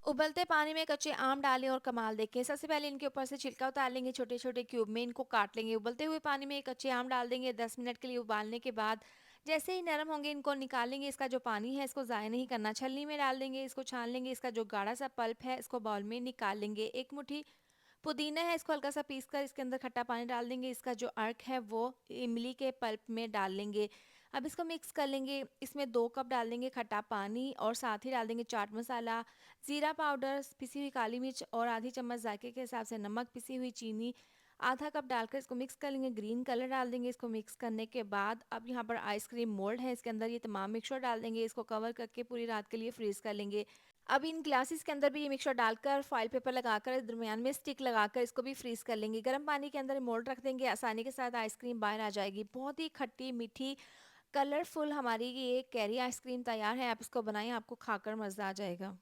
उबलते पानी में कच्चे आम डालें और कमाल देखें। सबसे पहले इनके ऊपर से छिलका उतार लेंगे, छोटे-छोटे क्यूब में इनको काट लेंगे। उबलते हुए पानी में कच्चे आम डाल देंगे, 10 मिनट के लिए उबालने के बाद जैसे ही नरम होंगे इनको निकालेंगे। इसका जो पानी है इसको ज़ाया नहीं करना, छलनी में डाल देंगे, इसको छान लेंगे। इसका जो गाढ़ा सा पल्प है इसको बाउल में निकाल लेंगे। 1 मुट्ठी पुदीना है इसको हल्का सा पीस कर इसके अंदर खट्टा पानी डाल देंगे। इसका जो अर्क है वो इमली के पल्प में डाल लेंगे। अब इसको मिक्स कर लेंगे। इसमें 2 कप डाल देंगे खट्टा पानी और साथ ही डाल देंगे चाट मसाला, ज़ीरा पाउडर, पिसी हुई काली मिर्च और आधी चम्मच जायके के हिसाब से नमक, पिसी हुई चीनी, आधा कप डालकर इसको मिक्स कर लेंगे। ग्रीन कलर डाल देंगे। इसको मिक्स करने के बाद अब यहाँ पर आइसक्रीम मोल्ड है, इसके अंदर ये तमाम मिक्सचर डाल देंगे। इसको कवर करके पूरी रात के लिए फ्रीज़ कर लेंगे। अब इन ग्लासेस के अंदर भी ये मिक्सचर डालकर फॉइल पेपर लगाकर दरमियान में स्टिक लगाकर इसको भी फ्रीज़ कर लेंगे। गर्म पानी के अंदर मोल्ड रख देंगे, आसानी के साथ आइसक्रीम बाहर आ जाएगी। बहुत ही खट्टी, मीठी, कलरफुल हमारी ये कैरी आइसक्रीम तैयार है। आप इसको बनाएँ, आपको खाकर मज़ा आ जाएगा।